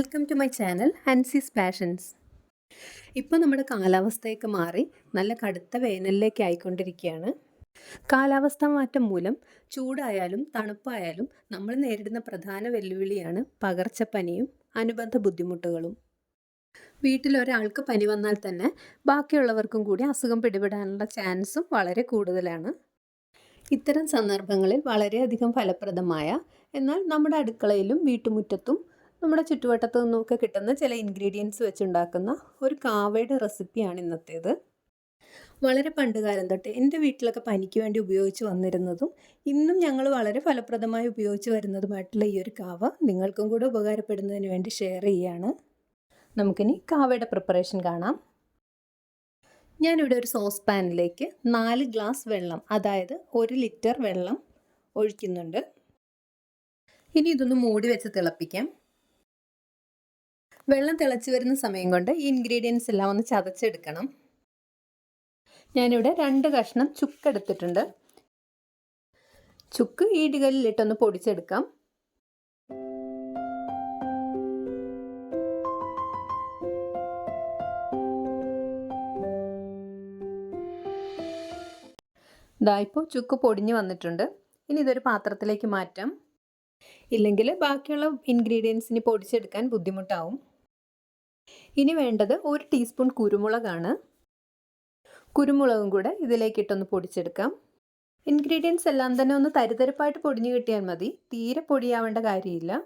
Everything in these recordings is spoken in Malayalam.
Welcome to my channel Hansi's passions. ഇപ്പോൾ നമ്മുടെ കാലാവസ്ഥയൊക്കെ മാറി നല്ല കടുത്ത വേനലിലേക്ക് ആയിക്കൊണ്ടിരിക്കുകയാണ്. കാലാവസ്ഥാ മാറ്റം മൂലം ചൂടായാലും തണുപ്പായാലും നമ്മൾ നേരിടുന്ന പ്രധാന വെല്ലുവിളിയാണ് പകർച്ചപ്പനിയും അനുബന്ധ ബുദ്ധിമുട്ടുകളും. വീട്ടിലൊരാൾക്ക് പനി വന്നാൽ തന്നെ ബാക്കിയുള്ളവർക്കും കൂടി അസുഖം പിടിപെടാനുള്ള ചാൻസും വളരെ കൂടുതലാണ്. ഇത്തരം സന്ദർഭങ്ങളിൽ വളരെയധികം ഫലപ്രദമായ എന്നാൽ നമ്മുടെ അടുക്കളയിലും വീട്ടുമുറ്റത്തും നമ്മുടെ ചുറ്റുവട്ടത്തു നിന്നൊക്കെ കിട്ടുന്ന ചില ഇൻഗ്രീഡിയൻസ് വെച്ചുണ്ടാക്കുന്ന ഒരു കാവയുടെ റെസിപ്പിയാണ് ഇന്നത്തേത്. വളരെ പണ്ടുകാലം തൊട്ട് എൻ്റെ വീട്ടിലൊക്കെ പനിക്ക് വേണ്ടി ഉപയോഗിച്ച് വന്നിരുന്നതും ഇന്നും ഞങ്ങൾ വളരെ ഫലപ്രദമായി ഉപയോഗിച്ച് വരുന്നതുമായിട്ടുള്ള ഈ ഒരു കാവ നിങ്ങൾക്കും കൂടെ ഉപകാരപ്പെടുന്നതിന് വേണ്ടി ഷെയർ ചെയ്യുകയാണ്. നമുക്കിനി കാവയുടെ പ്രിപ്പറേഷൻ കാണാം. ഞാനിവിടെ ഒരു സോസ് പാനിലേക്ക് 4 ഗ്ലാസ് വെള്ളം, അതായത് 1 ലിറ്റർ വെള്ളം ഒഴിക്കുന്നുണ്ട്. ഇനി ഇതൊന്ന് മൂടി വെച്ച് തിളപ്പിക്കാം. വെള്ളം തിളച്ച് വരുന്ന സമയം കൊണ്ട് ഈ ഇൻഗ്രീഡിയൻസ് എല്ലാം ഒന്ന് ചതച്ചെടുക്കണം. ഞാനിവിടെ 2 കഷ്ണം ചുക്ക് എടുത്തിട്ടുണ്ട്. ചുക്ക് ഈടുകല്ലിലിട്ടൊന്ന് പൊടിച്ചെടുക്കാം. ഇപ്പോൾ ചുക്ക് പൊടിഞ്ഞ് വന്നിട്ടുണ്ട്. ഇനി ഇതൊരു പാത്രത്തിലേക്ക് മാറ്റാം. ഇല്ലെങ്കിൽ ബാക്കിയുള്ള ഇൻഗ്രീഡിയൻസിന് പൊടിച്ചെടുക്കാൻ ബുദ്ധിമുട്ടാവും. ഇനി വേണ്ടത് 1 ടീസ്പൂൺ കുരുമുളകാണ്. കുരുമുളകും കൂടെ ഇതിലേക്കിട്ടൊന്ന് പൊടിച്ചെടുക്കാം. ഇൻഗ്രീഡിയൻസ് എല്ലാം തന്നെ ഒന്ന് തരിതരിപ്പായിട്ട് പൊടിഞ്ഞു കിട്ടിയാൽ മതി, തീരെ പൊടിയാവേണ്ട കാര്യമില്ല.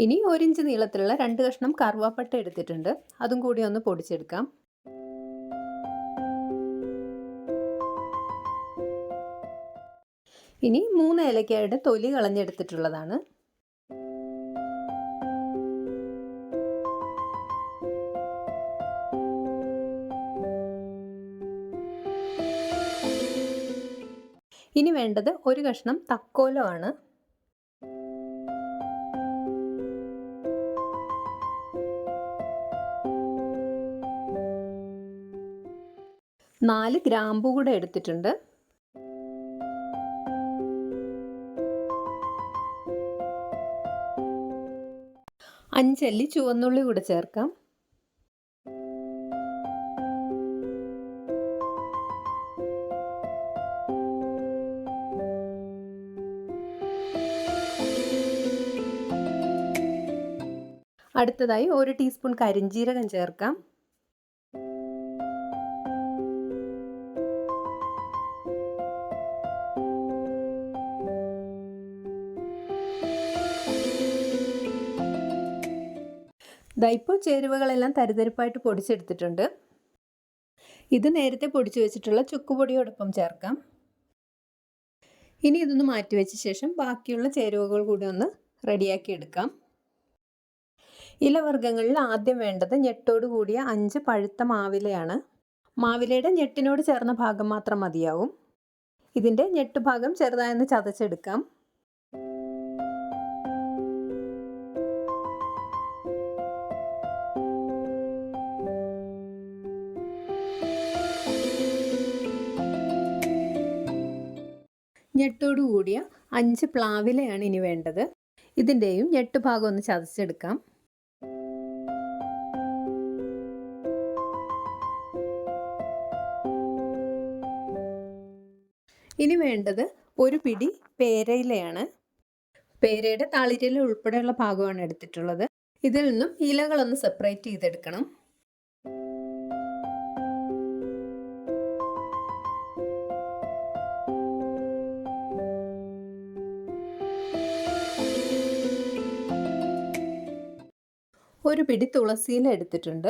ഇനി 1 ഇഞ്ച് നീളത്തിലുള്ള 2 കഷ്ണം കറുവാപ്പട്ട എടുത്തിട്ടുണ്ട്. അതും കൂടി ഒന്ന് പൊടിച്ചെടുക്കാം. ഇനി 3 ഏലക്കായുടെ തൊലി കളഞ്ഞെടുത്തിട്ടുള്ളതാണ്. ഇനി വേണ്ടത് 1 കഷ്ണം തക്കോലമാണ്. നാല് ഗ്രാമ്പൂ കൂടെ എടുത്തിട്ടുണ്ട്. അഞ്ചല്ലി ചുവന്നുള്ളി കൂടെ ചേർക്കാം. അടുത്തതായി 1 ടീസ്പൂൺ കരിഞ്ജീരകം ചേർക്കാം. ഇപ്പോൾ ചേരുവകളെല്ലാം തരിതരിപ്പായിട്ട് പൊടിച്ചെടുത്തിട്ടുണ്ട്. ഇത് നേരത്തെ പൊടിച്ചു വെച്ചിട്ടുള്ള ചുക്കുപൊടിയോടൊപ്പം ചേർക്കാം. ഇനി ഇതൊന്ന് മാറ്റിവെച്ച ശേഷം ബാക്കിയുള്ള ചേരുവകൾ കൂടി ഒന്ന് റെഡിയാക്കി എടുക്കാം. ഇലവർഗ്ഗങ്ങളിൽ ആദ്യം വേണ്ടത് ഞെട്ടോട് കൂടിയ 5 പഴുത്ത മാവിലയാണ്. മാവിലയുടെ ഞെട്ടിനോട് ചേർന്ന ഭാഗം മാത്രം മതിയാവും. ഇതിൻ്റെ ഞെട്ടുഭാഗം ചെറുതായൊന്ന് ചതച്ചെടുക്കാം. ഞെട്ടോട് കൂടിയ 5 പ്ലാവിലയാണ് ഇനി വേണ്ടത്. ഇതിൻ്റെയും ഞെട്ടുഭാഗം ഒന്ന് ചതച്ചെടുക്കാം. ഇനി വേണ്ടത് 1 പിടി പേരയിലയാണ്. പേരയുടെ തളിരില ഉൾപ്പെടെയുള്ള ഭാഗമാണ് എടുത്തിട്ടുള്ളത്. ഇതിൽ നിന്നും ഇലകളൊന്ന് സെപ്പറേറ്റ് ചെയ്തെടുക്കണം. ഒരു പിടി തുളസിയില എടുത്തിട്ടുണ്ട്.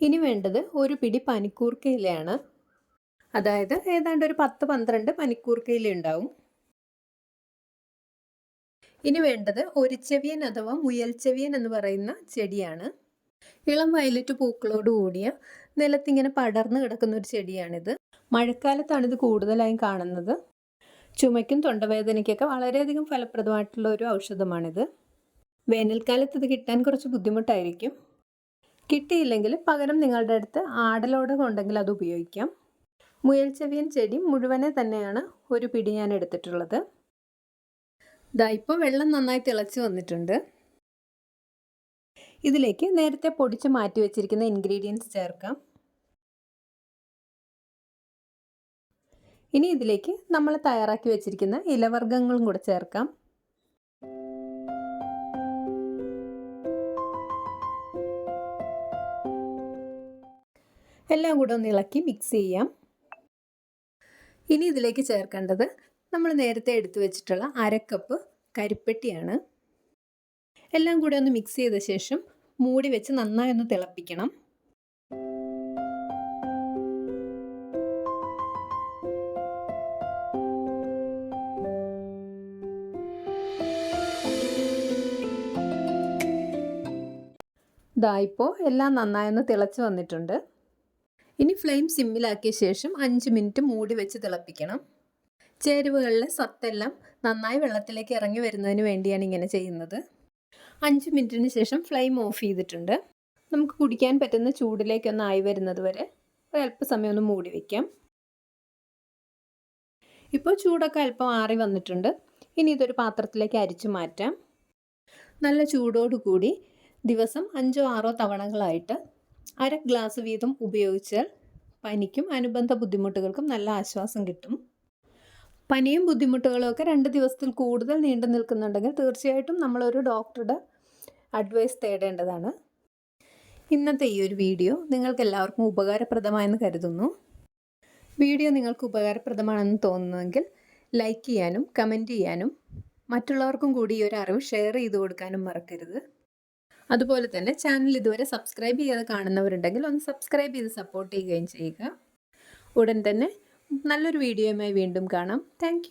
ഇനി വേണ്ടത് 1 പിടി പനിക്കൂർക്കയിലയാണ്. അതായത് ഏതാണ്ട് ഒരു 10-12 പനിക്കൂർക്കയില ഉണ്ടാവും. ഇനി വേണ്ടത് ഒരിച്ചെവിയൻ അഥവാ മുയൽച്ചെവിയൻ എന്ന് പറയുന്ന ചെടിയാണ്. ഇളം വയലറ്റ് പൂക്കളോട് കൂടിയ നിലത്തിങ്ങനെ പടർന്നു കിടക്കുന്ന ഒരു ചെടിയാണിത്. മഴക്കാലത്താണ് ഇത് കൂടുതലായും കാണുന്നത്. ചുമയ്ക്കും തൊണ്ടവേദനയ്ക്കൊക്കെ വളരെയധികം ഫലപ്രദമായിട്ടുള്ള ഒരു ഔഷധമാണിത്. വേനൽക്കാലത്ത് ഇത് കിട്ടാൻ കുറച്ച് ബുദ്ധിമുട്ടായിരിക്കും. കിട്ടിയില്ലെങ്കിൽ പകരം നിങ്ങളുടെ അടുത്ത് ആടലോടകം ഉണ്ടെങ്കിൽ അത് ഉപയോഗിക്കാം. മുയൽച്ചെവിയൻ ചെടി മുഴുവനെ തന്നെയാണ് ഒരു പിടി ഞാൻ എടുത്തിട്ടുള്ളത്. ദാ ഇപ്പോൾ വെള്ളം നന്നായി തിളച്ച് വന്നിട്ടുണ്ട്. ഇതിലേക്ക് നേരത്തെ പൊടിച്ച് മാറ്റി വെച്ചിരിക്കുന്ന ഇൻഗ്രീഡിയൻസ് ചേർക്കാം. ഇനി ഇതിലേക്ക് നമ്മൾ തയ്യാറാക്കി വെച്ചിരിക്കുന്ന ഇലവർഗ്ഗങ്ങളും കൂടെ ചേർക്കാം. എല്ലാം കൂടെ ഒന്ന് ഇളക്കി മിക്സ് ചെയ്യാം. ഇനി ഇതിലേക്ക് ചേർക്കേണ്ടത് നമ്മൾ നേരത്തെ എടുത്തു വെച്ചിട്ടുള്ള 1/2 കപ്പ് കരിപ്പെട്ടിയാണ്. എല്ലാം കൂടെ ഒന്ന് മിക്സ് ചെയ്ത ശേഷം മൂടി വെച്ച് നന്നായി ഒന്ന് തിളപ്പിക്കണം. ദാ ഇപ്പോൾ എല്ലാം നന്നായി ഒന്ന് തിളച്ച് വന്നിട്ടുണ്ട്. ഇനി ഫ്ലെയിം സിമ്മിലാക്കിയ ശേഷം 5 മിനിറ്റ് മൂടി വെച്ച് തിളപ്പിക്കണം. ചേരുവകളിലെ സത്തെല്ലാം നന്നായി വെള്ളത്തിലേക്ക് ഇറങ്ങി വരുന്നതിന് വേണ്ടിയാണ് ഇങ്ങനെ ചെയ്യുന്നത്. 5 മിനിറ്റിന് ശേഷം ഫ്ലെയിം ഓഫ് ചെയ്തിട്ടുണ്ട്. നമുക്ക് കുടിക്കാൻ പറ്റുന്ന ചൂടിലേക്കൊന്ന് ആയി വരുന്നത് വരെ ഒരല്പസമയം ഒന്ന് മൂടി വയ്ക്കാം. ഇപ്പോൾ ചൂടൊക്കെ അല്പം ആറി വന്നിട്ടുണ്ട്. ഇനി ഇതൊരു പാത്രത്തിലേക്ക് അരിച്ചു മാറ്റാം. നല്ല ചൂടോടുകൂടി ദിവസം 5-6 തവണകളായിട്ട് 1/2 ഗ്ലാസ് വീതം ഉപയോഗിച്ചാൽ പനിക്കും അനുബന്ധ ബുദ്ധിമുട്ടുകൾക്കും നല്ല ആശ്വാസം കിട്ടും. പനിയും ബുദ്ധിമുട്ടുകളും ഒക്കെ 2 ദിവസത്തിൽ കൂടുതൽ നീണ്ടു നിൽക്കുന്നുണ്ടെങ്കിൽ തീർച്ചയായിട്ടും നമ്മളൊരു ഡോക്ടറുടെ അഡ്വൈസ് തേടേണ്ടതാണ്. ഇന്നത്തെ ഈ ഒരു വീഡിയോ നിങ്ങൾക്ക് എല്ലാവർക്കും ഉപകാരപ്രദമായെന്ന് കരുതുന്നു. വീഡിയോ നിങ്ങൾക്ക് ഉപകാരപ്രദമാണെന്ന് തോന്നുന്നുവെങ്കിൽ ലൈക്ക് ചെയ്യാനും കമൻറ്റ് ചെയ്യാനും മറ്റുള്ളവർക്കും കൂടി ഈ ഒരു അറിവ് ഷെയർ ചെയ്ത് കൊടുക്കാനും മറക്കരുത്. അതുപോലെ തന്നെ ചാനൽ ഇതുവരെ സബ്സ്ക്രൈബ് ചെയ്യാതെ കാണുന്നവരുണ്ടെങ്കിൽ ഒന്ന് സബ്സ്ക്രൈബ് ചെയ്ത് സപ്പോർട്ട് ചെയ്യുകയും ചെയ്യുക. ഉടൻ തന്നെ നല്ലൊരു വീഡിയോയുമായി വീണ്ടും കാണാം. താങ്ക്